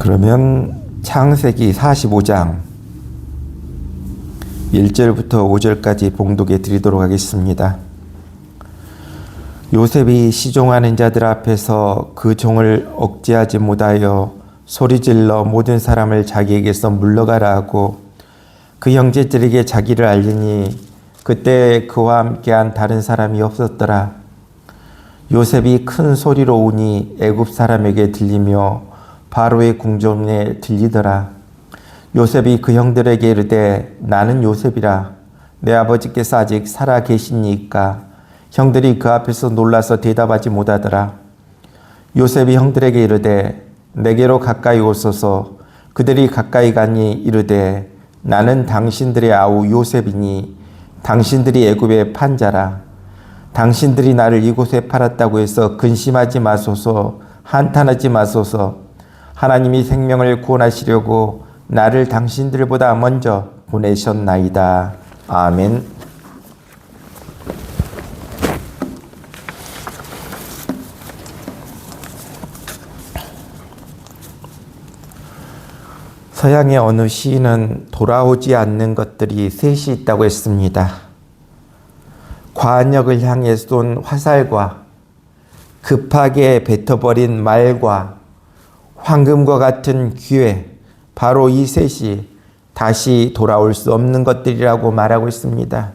그러면 창세기 45장 1절부터 5절까지 봉독해 드리도록 하겠습니다. 요셉이 시종하는 자들 앞에서 그 종을 억제하지 못하여 소리질러 모든 사람을 자기에게서 물러가라 하고 그 형제들에게 자기를 알리니 그때 그와 함께한 다른 사람이 없었더라. 요셉이 큰 소리로 우니 애굽 사람에게 들리며 바로의 궁전에 들리더라. 요셉이 그 형들에게 이르되 나는 요셉이라. 내 아버지께서 아직 살아 계시니까. 형들이 그 앞에서 놀라서 대답하지 못하더라. 요셉이 형들에게 이르되 내게로 가까이 오소서. 그들이 가까이 가니 이르되 나는 당신들의 아우 요셉이니 당신들이 애굽의 판자라. 당신들이 나를 이곳에 팔았다고 해서 근심하지 마소서. 한탄하지 마소서. 하나님이 생명을 구원하시려고 나를 당신들보다 먼저 보내셨나이다. 아멘. 서양의 어느 시인은 돌아오지 않는 것들이 셋이 있다고 했습니다. 관역을 향해 쏜 화살과 급하게 뱉어버린 말과 황금과 같은 기회, 바로 이 셋이 다시 돌아올 수 없는 것들이라고 말하고 있습니다.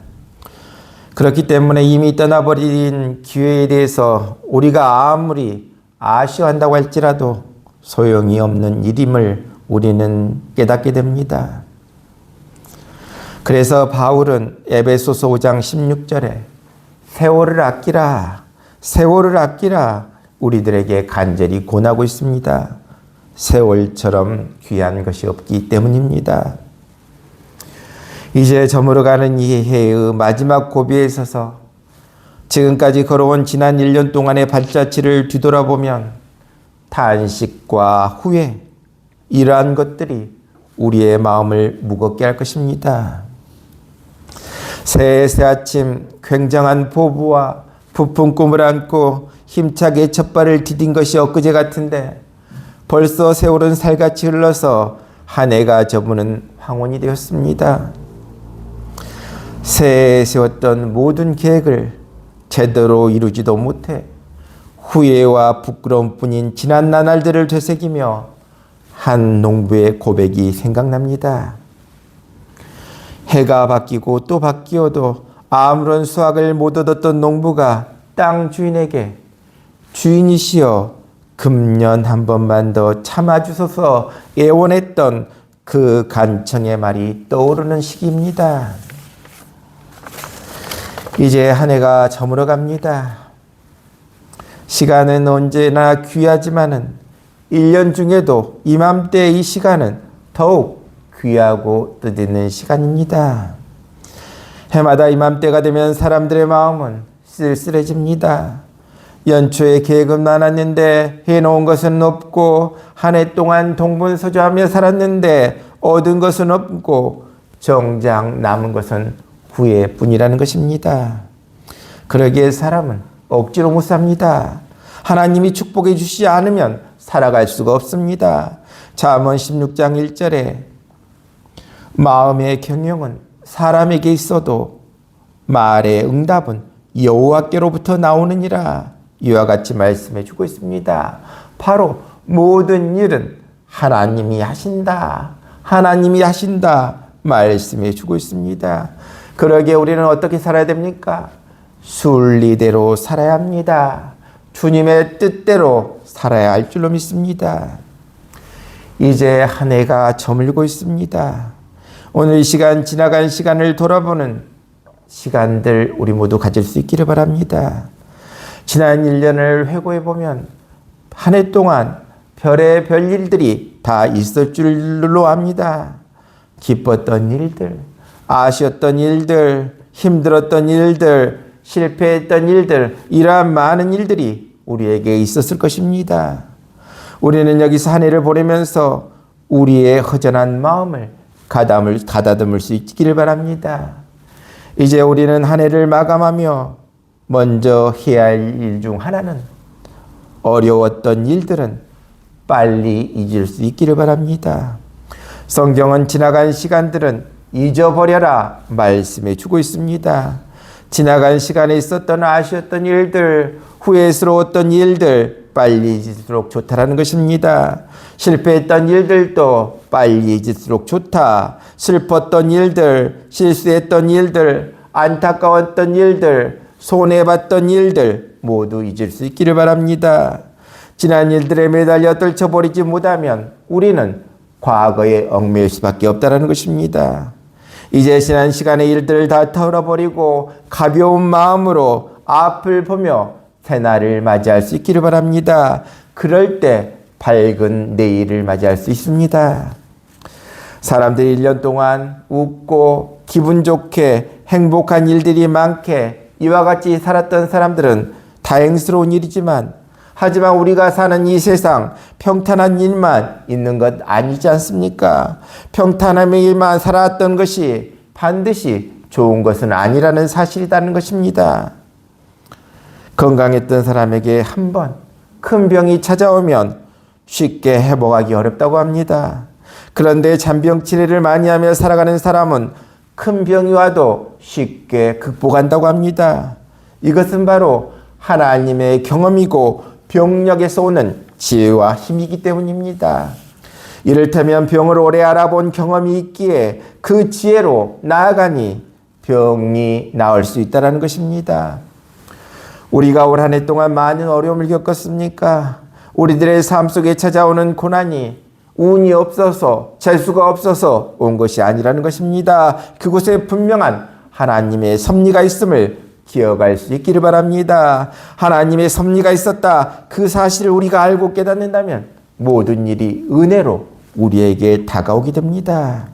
그렇기 때문에 이미 떠나버린 기회에 대해서 우리가 아무리 아쉬워한다고 할지라도 소용이 없는 일임을 우리는 깨닫게 됩니다. 그래서 바울은 에베소서 5장 16절에 세월을 아끼라, 세월을 아끼라 우리들에게 간절히 권하고 있습니다. 세월처럼 귀한 것이 없기 때문입니다. 이제 저물어가는 이 해의 마지막 고비에 서서 지금까지 걸어온 지난 1년 동안의 발자취를 뒤돌아보면 탄식과 후회, 이러한 것들이 우리의 마음을 무겁게 할 것입니다. 새해 새 아침 굉장한 포부와 부푼 꿈을 안고 힘차게 첫 발을 디딘 것이 엊그제 같은데 벌써 세월은 살같이 흘러서 한 해가 저무는 황혼이 되었습니다. 새해에 세웠던 모든 계획을 제대로 이루지도 못해 후회와 부끄러움 뿐인 지난 나날들을 되새기며 한 농부의 고백이 생각납니다. 해가 바뀌고 또 바뀌어도 아무런 수확을 못 얻었던 농부가 땅 주인에게 주인이시여 금년 한 번만 더 참아주소서 애원했던 그 간청의 말이 떠오르는 시기입니다. 이제 한 해가 저물어 갑니다. 시간은 언제나 귀하지만은 1년 중에도 이맘때 이 시간은 더욱 귀하고 뜻있는 시간입니다. 해마다 이맘때가 되면 사람들의 마음은 쓸쓸해집니다. 연초에 계획은 많았는데 해놓은 것은 없고 한 해 동안 동분서주하며 살았는데 얻은 것은 없고 정작 남은 것은 후회뿐이라는 것입니다. 그러기에 사람은 억지로 못 삽니다. 하나님이 축복해 주시지 않으면 살아갈 수가 없습니다. 잠언 16장 1절에 마음의 경영은 사람에게 있어도 말의 응답은 여호와께로부터 나오느니라. 이와 같이 말씀해 주고 있습니다. 바로 모든 일은 하나님이 하신다. 하나님이 하신다. 말씀해 주고 있습니다. 그러기에 우리는 어떻게 살아야 됩니까? 순리대로 살아야 합니다. 주님의 뜻대로 살아야 할 줄로 믿습니다. 이제 한 해가 저물고 있습니다. 오늘 이 시간, 지나간 시간을 돌아보는 시간들 우리 모두 가질 수 있기를 바랍니다. 지난 1년을 회고해보면 한 해 동안 별의 일들이 다 있을 줄로 압니다. 기뻤던 일들, 아쉬웠던 일들, 힘들었던 일들, 실패했던 일들, 이러한 많은 일들이 우리에게 있었을 것입니다. 우리는 여기서 한 해를 보내면서 우리의 허전한 마음을 가다듬을 수 있기를 바랍니다. 이제 우리는 한 해를 마감하며 먼저 해야 할 일 중 하나는 어려웠던 일들은 빨리 잊을 수 있기를 바랍니다. 성경은 지나간 시간들은 잊어버려라 말씀해 주고 있습니다. 지나간 시간에 있었던 아쉬웠던 일들, 후회스러웠던 일들 빨리 잊을수록 좋다라는 것입니다. 실패했던 일들도 빨리 잊을수록 좋다. 슬펐던 일들, 실수했던 일들, 안타까웠던 일들, 손해봤던 일들 모두 잊을 수 있기를 바랍니다. 지난 일들에 매달려 떨쳐버리지 못하면 우리는 과거에 얽매일 수밖에 없다는 것입니다. 이제 지난 시간의 일들을 다 털어버리고 가벼운 마음으로 앞을 보며 새날을 맞이할 수 있기를 바랍니다. 그럴 때 밝은 내일을 맞이할 수 있습니다. 사람들이 1년 동안 웃고 기분 좋게 행복한 일들이 많게 이와 같이 살았던 사람들은 다행스러운 일이지만 하지만 우리가 사는 이 세상 평탄한 일만 있는 것 아니지 않습니까? 평탄함의 일만 살아왔던 것이 반드시 좋은 것은 아니라는 사실이라는 것입니다. 건강했던 사람에게 한 번 큰 병이 찾아오면 쉽게 회복하기 어렵다고 합니다. 그런데 잔병 치레를 많이 하며 살아가는 사람은 큰 병이 와도 쉽게 극복한다고 합니다. 이것은 바로 하나님의 경험이고 병력에서 오는 지혜와 힘이기 때문입니다. 이를테면 병을 오래 알아본 경험이 있기에 그 지혜로 나아가니 병이 나을 수 있다는 것입니다. 우리가 올 한 해 동안 많은 어려움을 겪었습니까? 우리들의 삶 속에 찾아오는 고난이 운이 없어서 재수가 없어서 온 것이 아니라는 것입니다. 그곳에 분명한 하나님의 섭리가 있음을 기억할 수 있기를 바랍니다. 하나님의 섭리가 있었다. 그 사실을 우리가 알고 깨닫는다면 모든 일이 은혜로 우리에게 다가오게 됩니다.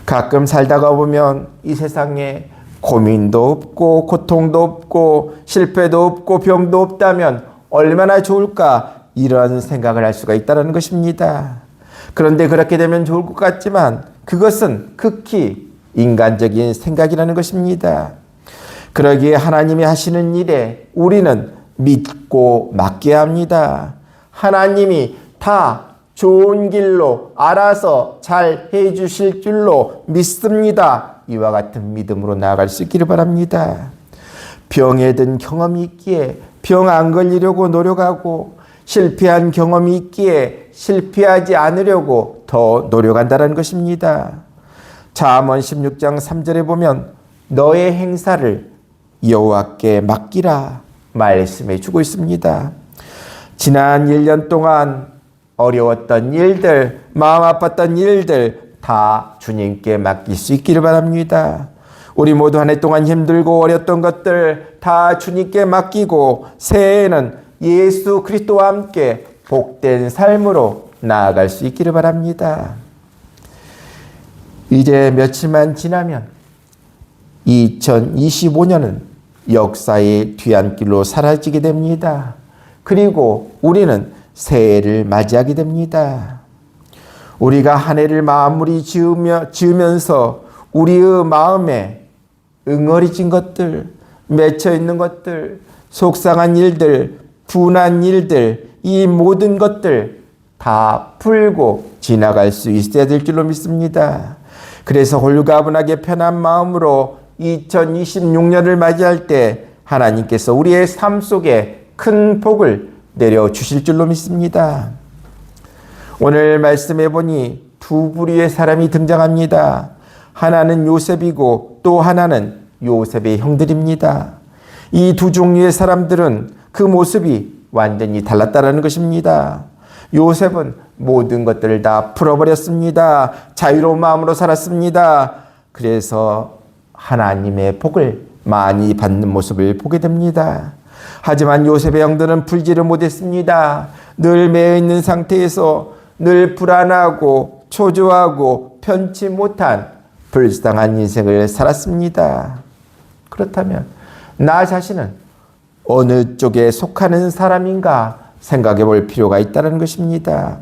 가끔 살다가 보면 이 세상에 고민도 없고 고통도 없고 실패도 없고 병도 없다면 얼마나 좋을까 이런 생각을 할 수가 있다는 것입니다. 그런데 그렇게 되면 좋을 것 같지만 그것은 극히 인간적인 생각이라는 것입니다. 그러기에 하나님이 하시는 일에 우리는 믿고 맡겨야 합니다. 하나님이 다 좋은 길로 알아서 잘 해주실 줄로 믿습니다. 이와 같은 믿음으로 나아갈 수 있기를 바랍니다. 병에 든 경험이 있기에 병 안 걸리려고 노력하고 실패한 경험이 있기에 실패하지 않으려고 더 노력한다는 것입니다. 잠언 16장 3절에 보면 너의 행사를 여호와께 맡기라 말씀해 주고 있습니다. 지난 1년 동안 어려웠던 일들, 마음 아팠던 일들 다 주님께 맡길 수 있기를 바랍니다. 우리 모두 한 해 동안 힘들고 어렸던 것들 다 주님께 맡기고 새해에는 예수 그리스도와 함께 복된 삶으로 나아갈 수 있기를 바랍니다. 이제 며칠만 지나면 2025년은 역사의 뒤안길로 사라지게 됩니다. 그리고 우리는 새해를 맞이하게 됩니다. 우리가 한 해를 마무리 지으면서 우리의 마음에 응어리진 것들, 맺혀 있는 것들, 속상한 일들, 분한 일들, 이 모든 것들 다 풀고 지나갈 수 있어야 될 줄로 믿습니다. 그래서 홀가분하게 편한 마음으로 2026년을 맞이할 때 하나님께서 우리의 삶 속에 큰 복을 내려주실 줄로 믿습니다. 오늘 말씀해 보니 두 부류의 사람이 등장합니다. 하나는 요셉이고 또 하나는 요셉의 형들입니다. 이 두 종류의 사람들은 그 모습이 완전히 달랐다는 것입니다. 요셉은 모든 것들을 다 풀어버렸습니다. 자유로운 마음으로 살았습니다. 그래서 하나님의 복을 많이 받는 모습을 보게 됩니다. 하지만 요셉의 형들은 풀지를 못했습니다. 늘 매여 있는 상태에서 늘 불안하고 초조하고 편치 못한 불쌍한 인생을 살았습니다. 그렇다면 나 자신은 어느 쪽에 속하는 사람인가 생각해 볼 필요가 있다는 것입니다.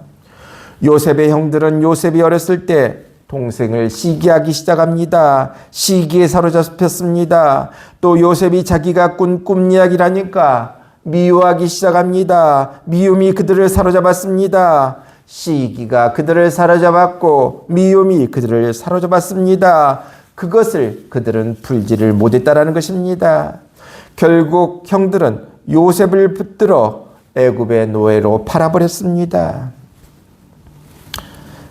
요셉의 형들은 요셉이 어렸을 때 동생을 시기하기 시작합니다. 시기에 사로잡혔습니다. 또 요셉이 자기가 꾼 꿈 이야기를 하니까 미워하기 시작합니다. 미움이 그들을 사로잡았습니다. 시기가 그들을 사로잡았고 미움이 그들을 사로잡았습니다. 그것을 그들은 풀지를 못했다라는 것입니다. 결국 형들은 요셉을 붙들어 애굽의 노예로 팔아버렸습니다.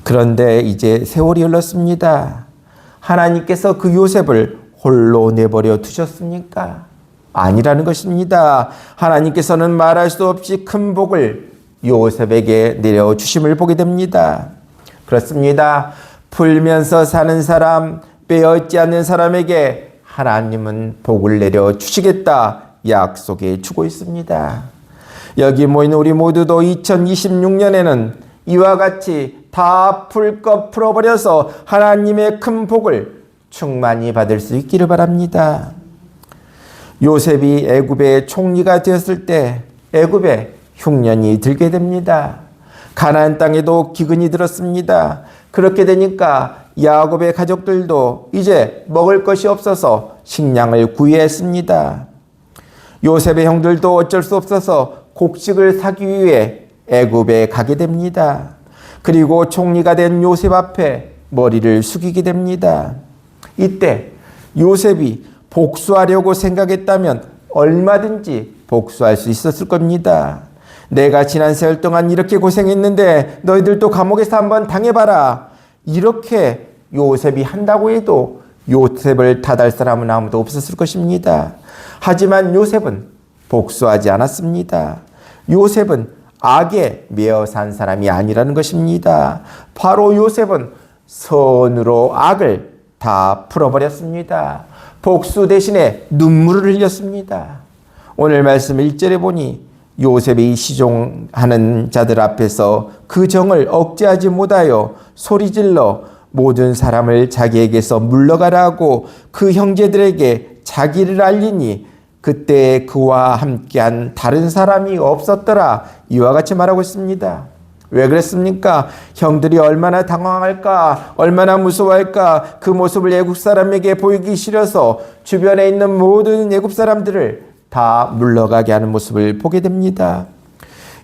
그런데 이제 세월이 흘렀습니다. 하나님께서 그 요셉을 홀로 내버려 두셨습니까? 아니라는 것입니다. 하나님께서는 말할 수 없이 큰 복을 요셉에게 내려주심을 보게 됩니다. 그렇습니다. 풀면서 사는 사람, 빼앗지 않는 사람에게 하나님은 복을 내려주시겠다 약속해 주고 있습니다. 여기 모인 우리 모두도 2026년에는 이와 같이 다 풀 것 풀어버려서 하나님의 큰 복을 충만히 받을 수 있기를 바랍니다. 요셉이 애굽의 총리가 되었을 때 애굽에 흉년이 들게 됩니다. 가나안 땅에도 기근이 들었습니다. 그렇게 되니까 야곱의 가족들도 이제 먹을 것이 없어서 식량을 구해야 했습니다. 요셉의 형들도 어쩔 수 없어서 곡식을 사기 위해 애굽에 가게 됩니다. 그리고 총리가 된 요셉 앞에 머리를 숙이게 됩니다. 이때 요셉이 복수하려고 생각했다면 얼마든지 복수할 수 있었을 겁니다. 내가 지난 세월 동안 이렇게 고생했는데 너희들도 감옥에서 한번 당해봐라. 이렇게 요셉이 한다고 해도 요셉을 탓할 사람은 아무도 없었을 것입니다. 하지만 요셉은 복수하지 않았습니다. 요셉은 악에 매어 산 사람이 아니라는 것입니다. 바로 요셉은 선으로 악을 다 풀어버렸습니다. 복수 대신에 눈물을 흘렸습니다. 오늘 말씀 1절에 보니 요셉이 시종하는 자들 앞에서 그 정을 억제하지 못하여 소리질러 모든 사람을 자기에게서 물러가라고 그 형제들에게 자기를 알리니 그때 그와 함께한 다른 사람이 없었더라. 이와 같이 말하고 있습니다. 왜 그랬습니까? 형들이 얼마나 당황할까, 얼마나 무서워할까, 그 모습을 애굽 사람에게 보이기 싫어서 주변에 있는 모든 애굽 사람들을 다 물러가게 하는 모습을 보게 됩니다.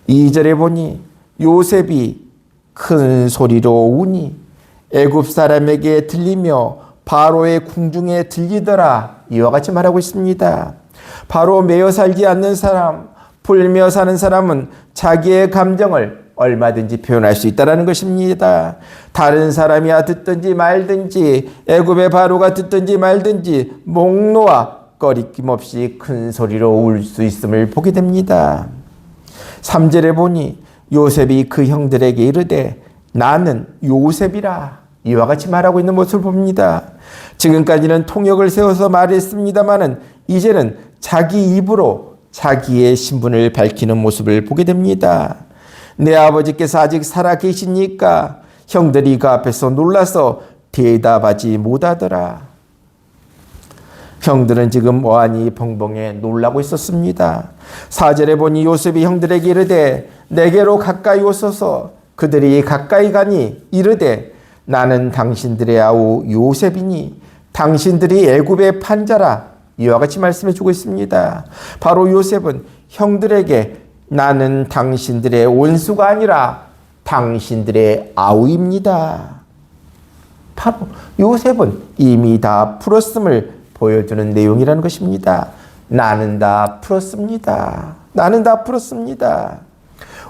2절에 보니 요셉이 큰 소리로 우니 애굽 사람에게 들리며 바로의 궁중에 들리더라. 이와 같이 말하고 있습니다. 바로 매여 살지 않는 사람, 풀며 사는 사람은 자기의 감정을 얼마든지 표현할 수 있다는 것입니다. 다른 사람이야 듣든지 말든지 애굽의 바로가 듣든지 말든지 목 놓아 꺼리낌 없이 큰 소리로 울 수 있음을 보게 됩니다. 3절에 보니 요셉이 그 형들에게 이르되 나는 요셉이라. 이와 같이 말하고 있는 모습을 봅니다. 지금까지는 통역을 세워서 말했습니다마는 이제는 자기 입으로 자기의 신분을 밝히는 모습을 보게 됩니다. 내 아버지께서 아직 살아 계시니까 형들이 그 앞에서 놀라서 대답하지 못하더라. 형들은 지금 어안이 벙벙해 놀라고 있었습니다. 4절에 보니 요셉이 형들에게 이르되 내게로 가까이 오소서. 그들이 가까이 가니 이르되 나는 당신들의 아우 요셉이니 당신들이 애굽의 판자라. 이와 같이 말씀해 주고 있습니다. 바로 요셉은 형들에게 나는 당신들의 원수가 아니라 당신들의 아우입니다. 바로 요셉은 이미 다 풀었음을 보여주는 내용이라는 것입니다. 나는 다 풀었습니다. 나는 다 풀었습니다.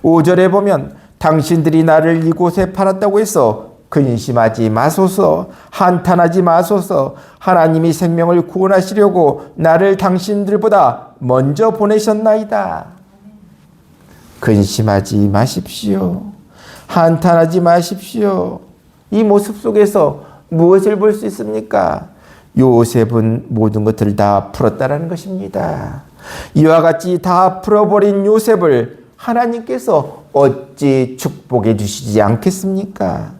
5절에 보면 당신들이 나를 이곳에 팔았다고 해서 근심하지 마소서, 한탄하지 마소서. 하나님이 생명을 구원하시려고 나를 당신들보다 먼저 보내셨나이다. 근심하지 마십시오. 한탄하지 마십시오. 이 모습 속에서 무엇을 볼 수 있습니까? 요셉은 모든 것들을 다 풀었다는 것입니다. 이와 같이 다 풀어버린 요셉을 하나님께서 어찌 축복해 주시지 않겠습니까?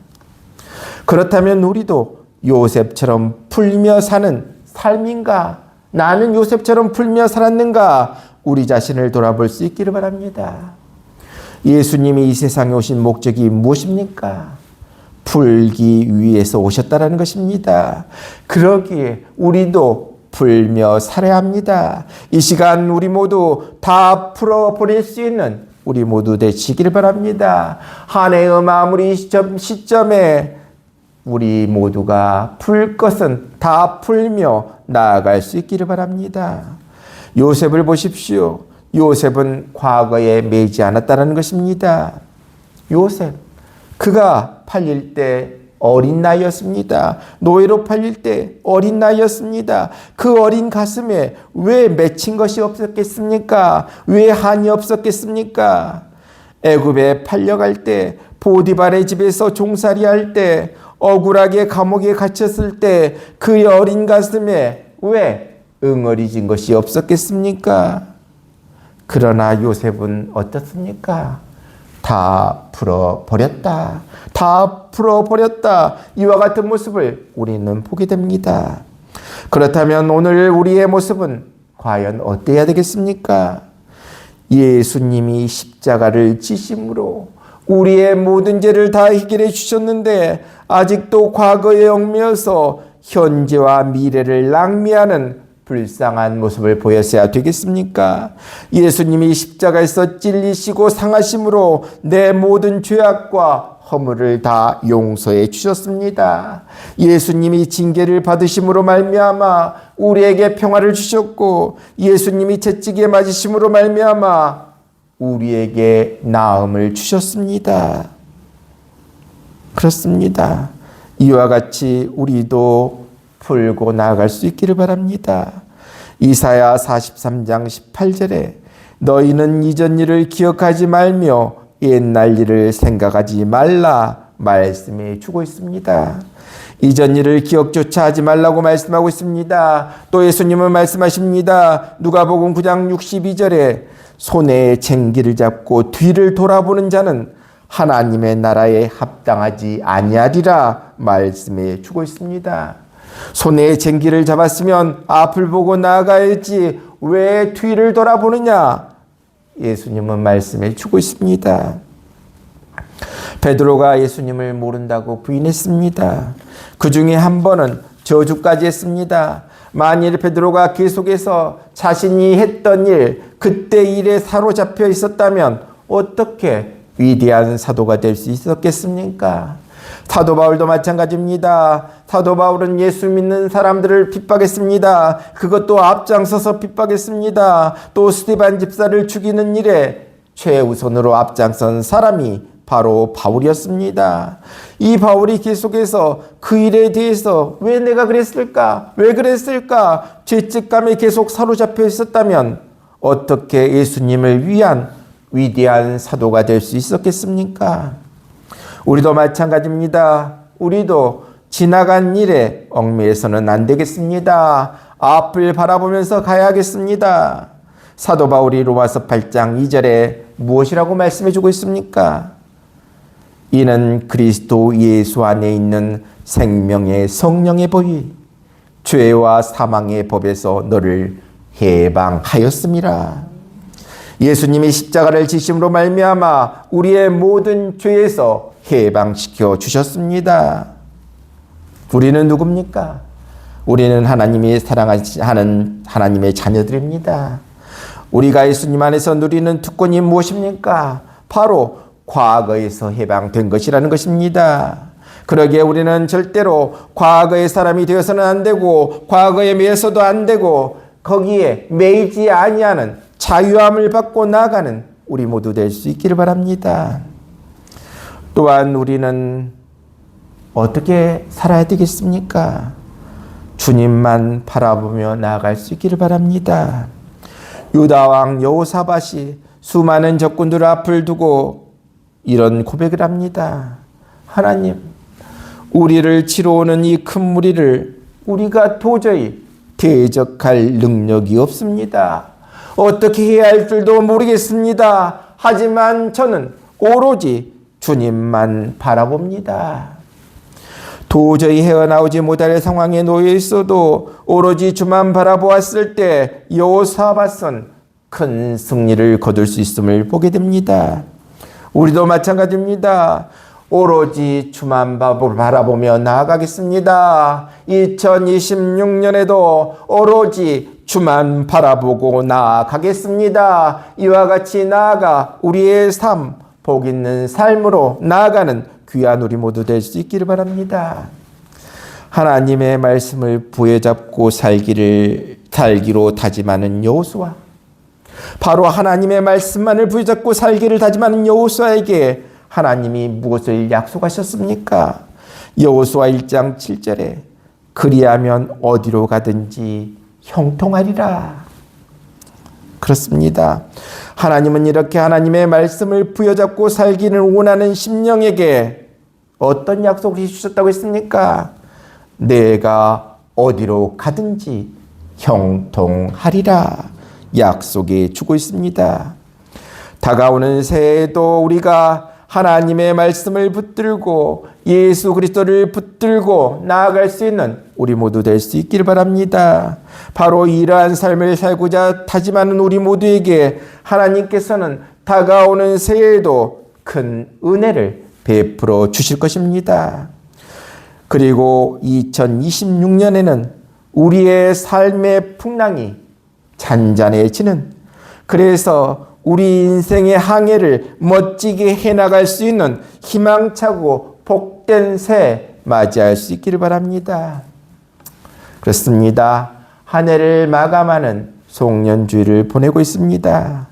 그렇다면 우리도 요셉처럼 풀며 사는 삶인가? 나는 요셉처럼 풀며 살았는가? 우리 자신을 돌아볼 수 있기를 바랍니다. 예수님이 이 세상에 오신 목적이 무엇입니까? 풀기 위해서 오셨다는 것입니다. 그러기에 우리도 풀며 살아야 합니다. 이 시간 우리 모두 다 풀어버릴 수 있는 우리 모두 되시길 바랍니다. 한 해의 마무리 시점에 우리 모두가 풀 것은 다 풀며 나아갈 수 있기를 바랍니다. 요셉을 보십시오. 요셉은 과거에 매지 않았다는 것입니다. 요셉, 그가 팔릴 때 어린 나이였습니다. 노예로 팔릴 때 어린 나이였습니다. 그 어린 가슴에 왜 맺힌 것이 없었겠습니까? 왜 한이 없었겠습니까? 애굽에 팔려갈 때, 보디발의 집에서 종살이할 때, 억울하게 감옥에 갇혔을 때 그의 어린 가슴에 왜 응어리진 것이 없었겠습니까? 그러나 요셉은 어떻습니까? 다 풀어버렸다. 다 풀어버렸다. 이와 같은 모습을 우리는 보게 됩니다. 그렇다면 오늘 우리의 모습은 과연 어때야 되겠습니까? 예수님이 십자가를 지심으로 우리의 모든 죄를 다 해결해 주셨는데 아직도 과거에 얽매여서 현재와 미래를 낭비하는 불쌍한 모습을 보였어야 되겠습니까? 예수님이 십자가에서 찔리시고 상하심으로 내 모든 죄악과 허물을 다 용서해 주셨습니다. 예수님이 징계를 받으심으로 말미암아 우리에게 평화를 주셨고 예수님이 채찍에 맞으심으로 말미암아 우리에게 나음을 주셨습니다. 그렇습니다. 이와 같이 우리도 풀고 나아갈 수 있기를 바랍니다. 이사야 43장 18절에 너희는 이전 일을 기억하지 말며 옛날 일을 생각하지 말라 말씀해 주고 있습니다. 이전 일을 기억조차 하지 말라고 말씀하고 있습니다. 또 예수님은 말씀하십니다. 누가복음 9장 62절에 손에 쟁기를 잡고 뒤를 돌아보는 자는 하나님의 나라에 합당하지 아니하리라 말씀해 주고 있습니다. 손에 쟁기를 잡았으면 앞을 보고 나아가야지 왜 뒤를 돌아보느냐? 예수님은 말씀해 주고 있습니다. 베드로가 예수님을 모른다고 부인했습니다. 그 중에 한 번은 저주까지 했습니다. 만일 베드로가 계속해서 자신이 했던 일, 그때 일에 사로잡혀 있었다면 어떻게 위대한 사도가 될 수 있었겠습니까? 사도 바울도 마찬가지입니다. 사도 바울은 예수 믿는 사람들을 핍박했습니다. 그것도 앞장서서 핍박했습니다. 또 스데반 집사를 죽이는 일에 최우선으로 앞장선 사람이 바로 바울이었습니다. 이 바울이 계속해서 그 일에 대해서 왜 내가 그랬을까? 왜 그랬을까? 죄책감에 계속 사로잡혀 있었다면 어떻게 예수님을 위한 위대한 사도가 될 수 있었겠습니까? 우리도 마찬가지입니다. 우리도 지나간 일에 얽매여서는 안 되겠습니다. 앞을 바라보면서 가야겠습니다. 사도 바울이 로마서 8장 2절에 무엇이라고 말씀해 주고 있습니까? 이는 그리스도 예수 안에 있는 생명의 성령의 법이 죄와 사망의 법에서 너를 해방하였음이라. 예수님이 십자가를 지심으로 말미암아 우리의 모든 죄에서 해방시켜 주셨습니다. 우리는 누굽니까? 우리는 하나님이 사랑하는 하나님의 자녀들입니다. 우리가 예수님 안에서 누리는 특권이 무엇입니까? 바로 과거에서 해방된 것이라는 것입니다. 그러기에 우리는 절대로 과거의 사람이 되어서는 안 되고 과거에 매여서도 안 되고 거기에 매이지 아니하는 자유함을 받고 나아가는 우리 모두 될 수 있기를 바랍니다. 또한 우리는 어떻게 살아야 되겠습니까? 주님만 바라보며 나아갈 수 있기를 바랍니다. 유다왕 여호사밧이 수많은 적군들 앞을 두고 이런 고백을 합니다. 하나님, 우리를 치러 오는 이 큰 무리를 우리가 도저히 대적할 능력이 없습니다. 어떻게 해야 할 줄도 모르겠습니다. 하지만 저는 오로지 주님만 바라봅니다. 도저히 헤어나오지 못할 상황에 놓여 있어도 오로지 주만 바라보았을 때 여호사밧은 큰 승리를 거둘 수 있음을 보게 됩니다. 우리도 마찬가지입니다. 오로지 주만 바라보며 나아가겠습니다. 2026년에도 오로지 주만 바라보고 나아가겠습니다. 이와 같이 나아가 우리의 삶, 복 있는 삶으로 나아가는 귀한 우리 모두 될 수 있기를 바랍니다. 하나님의 말씀을 부여잡고 살기로 다짐하는 여호수아, 바로 하나님의 말씀만을 부여잡고 살기를 다짐하는 여호수아에게 하나님이 무엇을 약속하셨습니까? 여호수아 1장 7절에 그리하면 어디로 가든지 형통하리라. 그렇습니다. 하나님은 이렇게 하나님의 말씀을 부여잡고 살기를 원하는 심령에게 어떤 약속을 해주셨다고 했습니까? 내가 어디로 가든지 형통하리라 약속해 주고 있습니다. 다가오는 새해에도 우리가 하나님의 말씀을 붙들고 예수 그리스도를 붙들고 나아갈 수 있는 우리 모두 될 수 있길 바랍니다. 바로 이러한 삶을 살고자 다짐하는 우리 모두에게 하나님께서는 다가오는 새해에도 큰 은혜를 베풀어 주실 것입니다. 그리고 2026년에는 우리의 삶의 풍랑이 잔잔해지는, 그래서 우리 인생의 항해를 멋지게 해나갈 수 있는 희망차고 복된 새해 맞이할 수 있기를 바랍니다. 그렇습니다. 한 해를 마감하는 송년주일을 보내고 있습니다.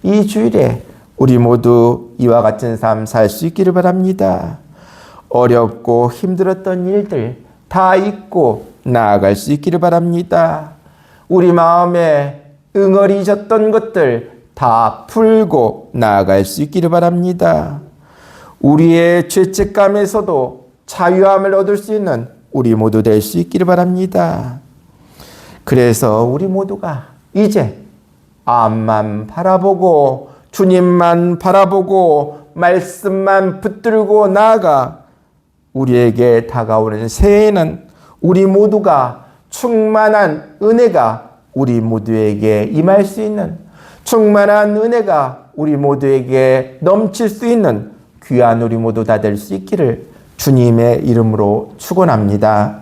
이 주일에 우리 모두 이와 같은 삶 살 수 있기를 바랍니다. 어렵고 힘들었던 일들 다 잊고 나아갈 수 있기를 바랍니다. 우리 마음에 응어리졌던 것들 다 풀고 나아갈 수 있기를 바랍니다. 우리의 죄책감에서도 자유함을 얻을 수 있는 우리 모두 될 수 있기를 바랍니다. 그래서 우리 모두가 이제 앞만 바라보고 주님만 바라보고 말씀만 붙들고 나아가 우리에게 다가오는 새해에는 우리 모두가 충만한 은혜가 우리 모두에게 임할 수 있는, 충만한 은혜가 우리 모두에게 넘칠 수 있는 귀한 우리 모두 다 될 수 있기를 주님의 이름으로 축원합니다.